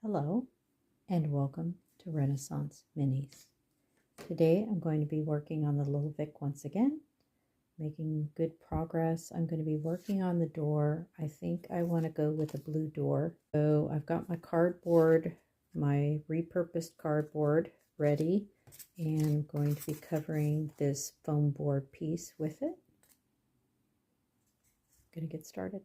Hello and welcome to Renaissance Minis. Today I'm going to be working on the little Vic once again, making good progress. I'm going to be working on the door. I think I want to go with a blue door. So I've got my cardboard, my repurposed cardboard ready, and I'm going to be covering this foam board piece with it. I'm going to get started.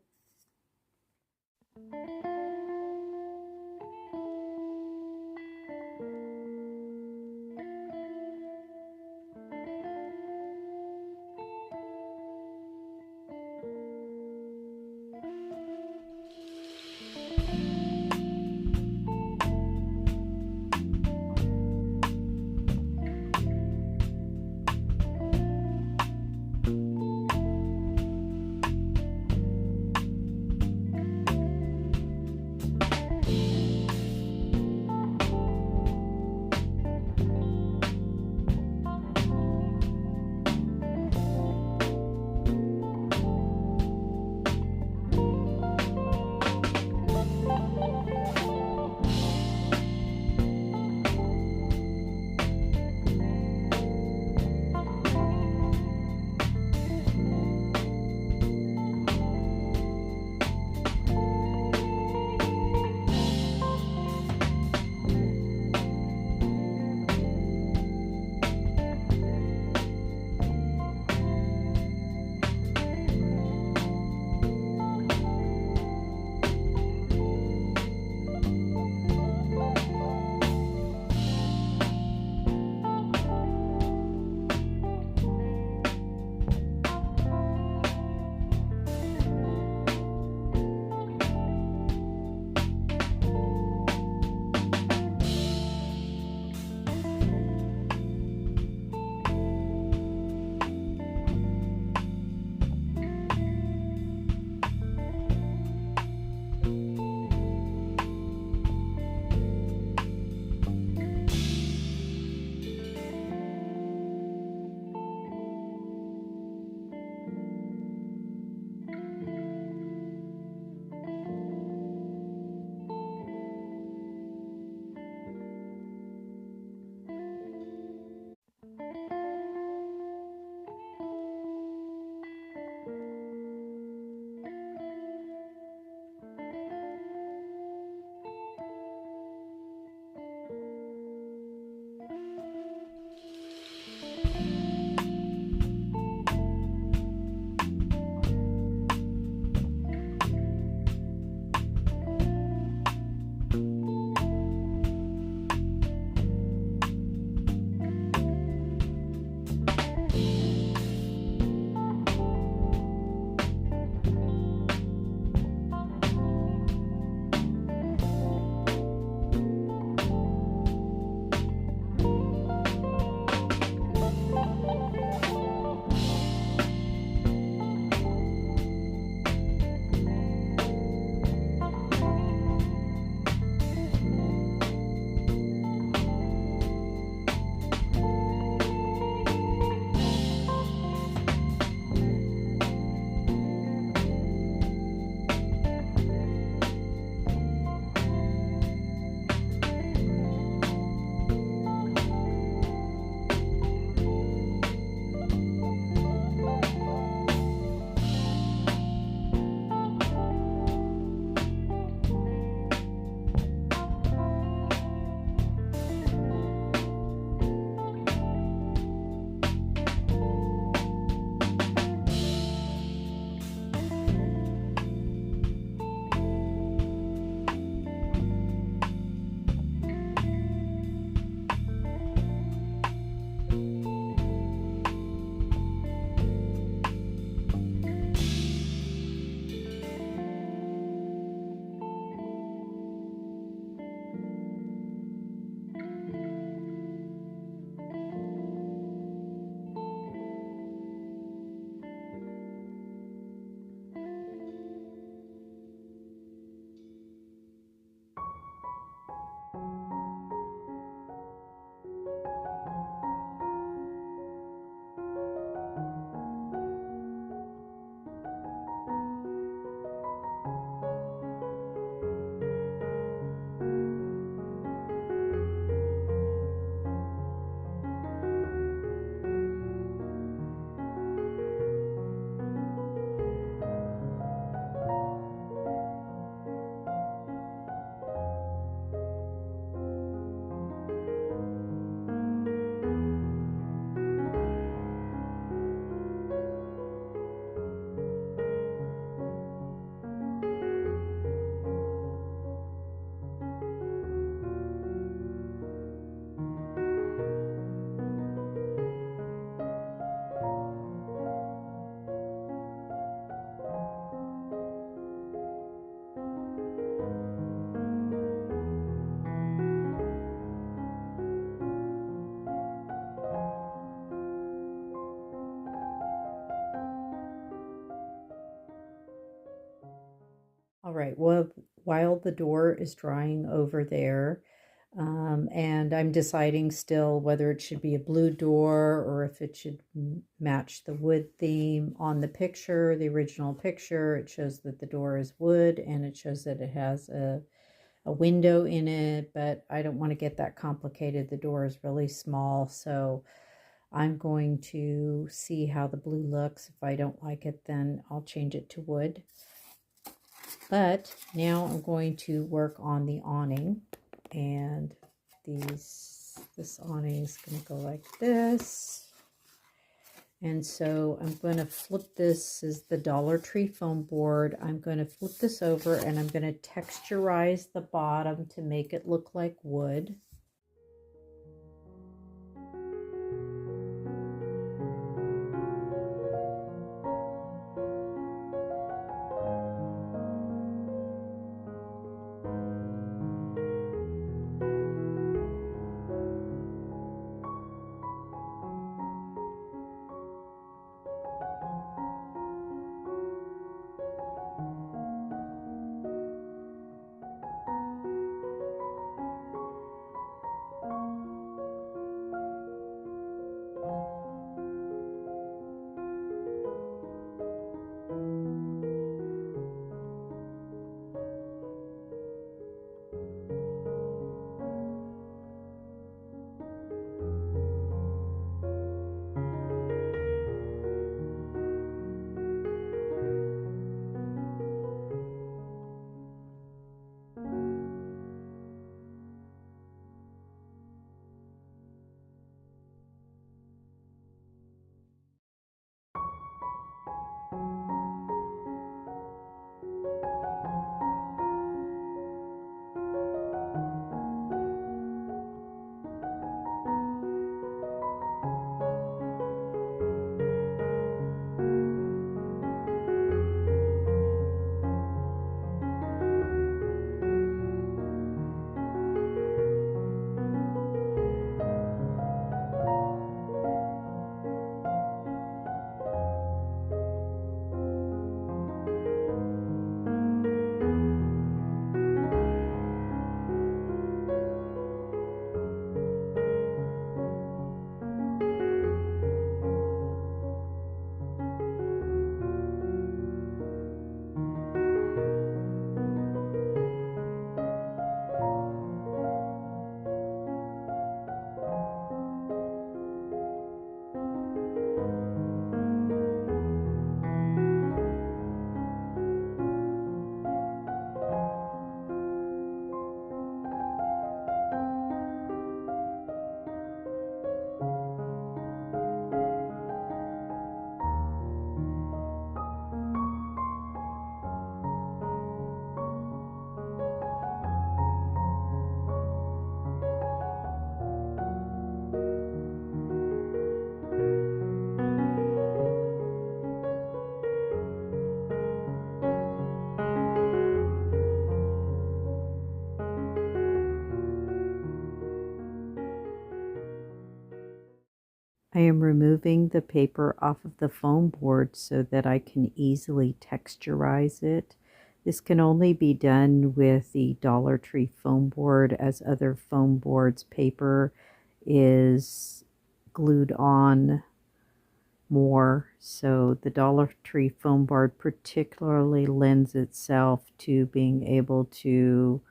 All right, well, while the door is drying over there, and I'm deciding still whether it should be a blue door or if it should match the wood theme. On the picture, the original picture, it shows that the door is wood and it shows that it has a window in it, but I don't want to get that complicated. The door is really small, so I'm going to see how the blue looks. If I don't like it, then I'll change it to wood. But now I'm going to work on the awning, and this awning is going to go like this. And so I'm going to flip this. Is the Dollar Tree foam board. I'm going to flip this over and I'm going to texturize the bottom to make it look like wood. I am removing the paper off of the foam board so that I can easily texturize it. This can only be done with the Dollar Tree foam board, as other foam boards paper is glued on more. So the Dollar Tree foam board particularly lends itself to being able to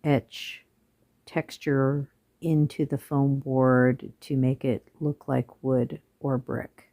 etch texture into the foam board to make it look like wood or brick.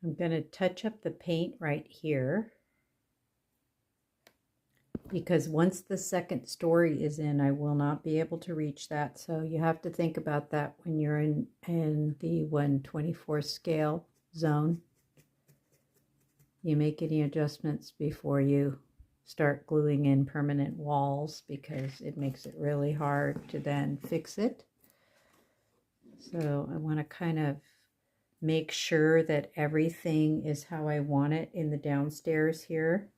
I'm going to touch up the paint right here, because once the second story is in, I will not be able to reach that. So you have to think about that when you're in the 1/24 scale zone. You make any adjustments before you start gluing in permanent walls, because it makes it really hard to then fix it. So I want to kind of make sure that everything is how I want it in the downstairs here.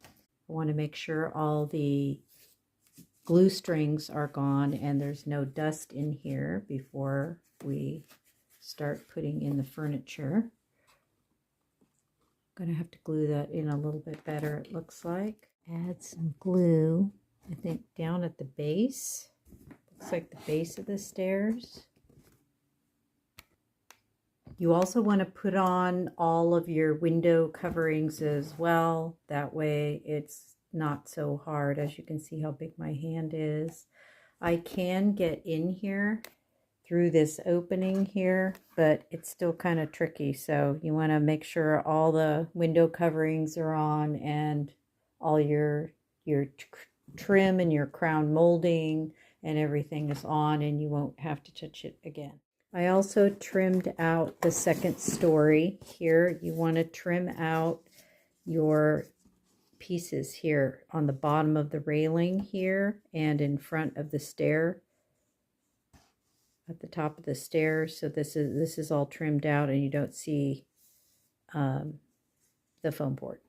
I want to make sure all the glue strings are gone and there's no dust in here before we start putting in the furniture. I'm going to have to glue that in a little bit better, it looks like. Add some glue, I think, down at the base. Looks like the base of the stairs. You also want to put on all of your window coverings as well. That way it's not so hard. As you can see how big my hand is. I can get in here through this opening here, but it's still kind of tricky. So you want to make sure all the window coverings are on and all your trim and your crown molding and everything is on, and you won't have to touch it again. I also trimmed out the second story here. You want to trim out your pieces here on the bottom of the railing here and in front of the stair, at the top of the stairs. So this is all trimmed out and you don't see the foam board.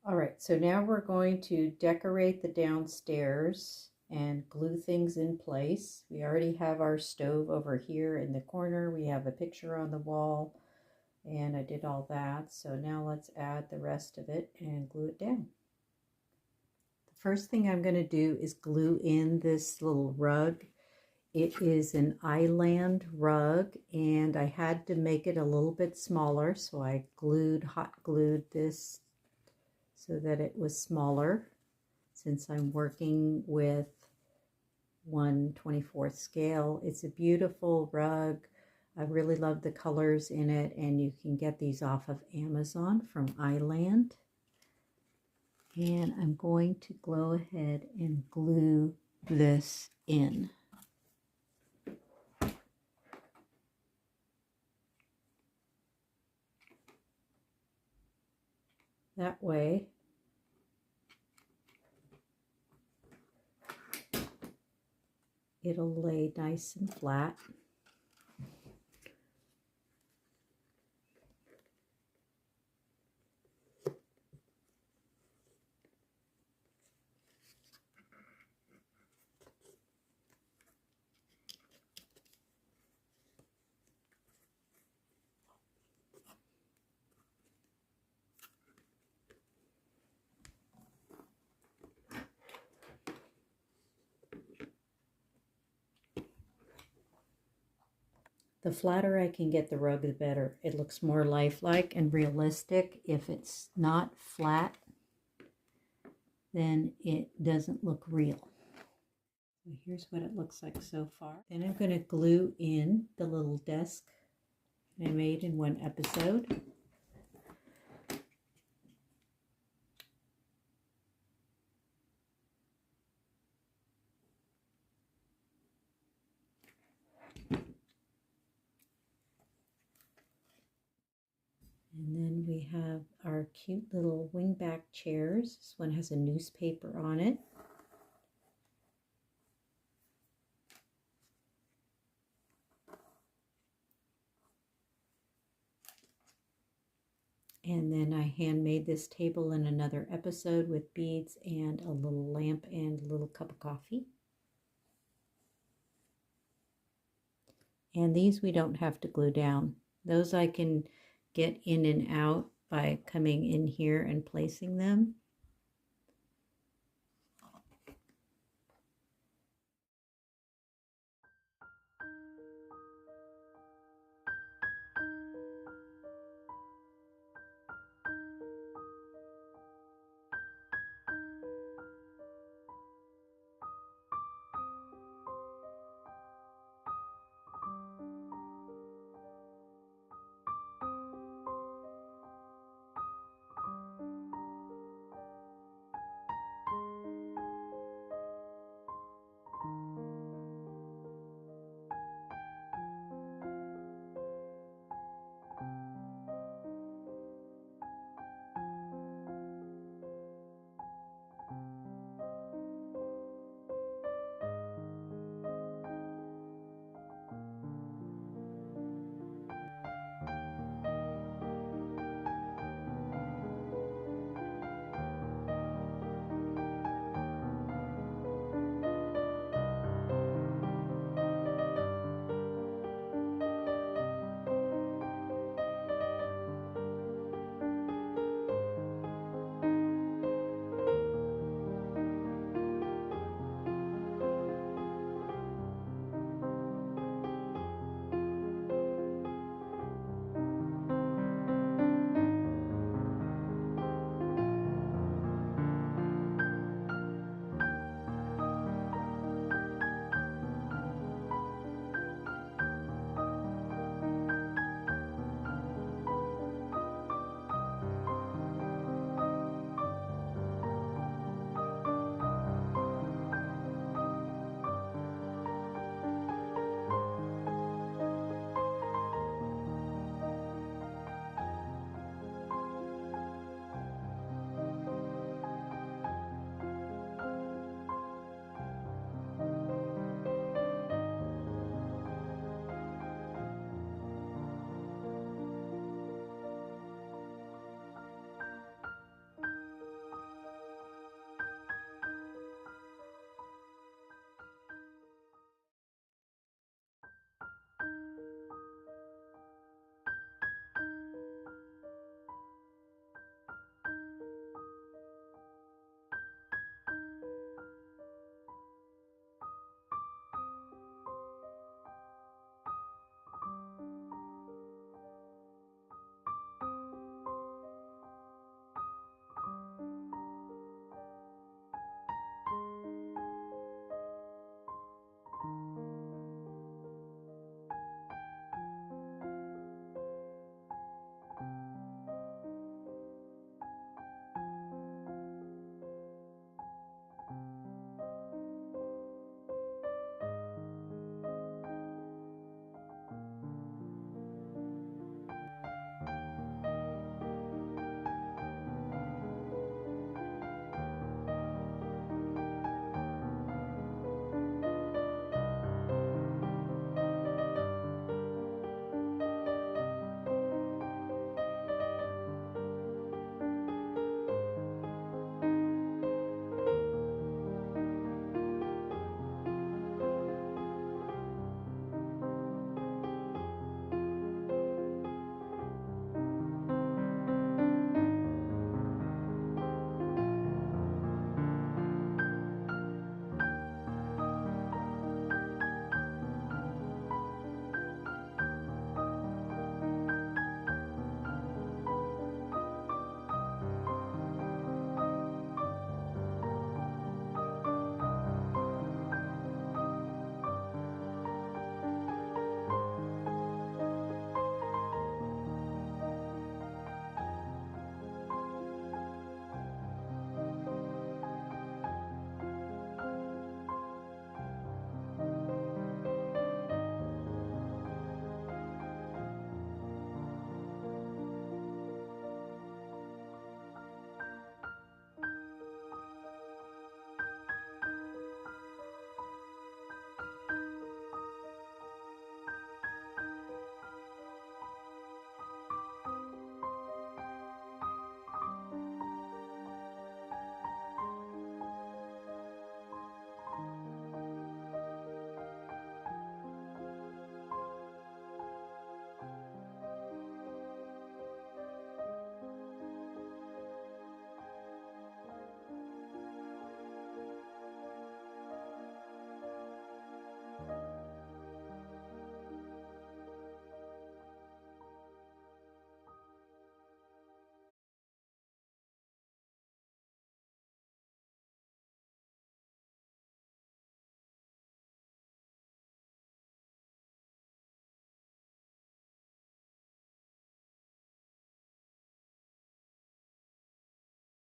All right, so now we're going to decorate the downstairs and glue things in place. We already have our stove over here in the corner. We have a picture on the wall, and I did all that. So now let's add the rest of it and glue it down. The first thing I'm going to do is glue in this little rug. It is an island rug, and I had to make it a little bit smaller, so I hot glued this so that it was smaller, since I'm working with 1/24 scale. It's a beautiful rug. I really love the colors in it, and you can get these off of Amazon from Island. And I'm going to go ahead and glue this in. That way it'll lay nice and flat. The flatter I can get the rug, the better. It looks more lifelike and realistic. If it's not flat, then it doesn't look real. So here's what it looks like so far. Then I'm going to glue in the little desk I made in one episode. And then we have our cute little wingback chairs. This one has a newspaper on it. And then I handmade this table in another episode with beads and a little lamp and a little cup of coffee. And these we don't have to glue down. Those I can get in and out by coming in here and placing them.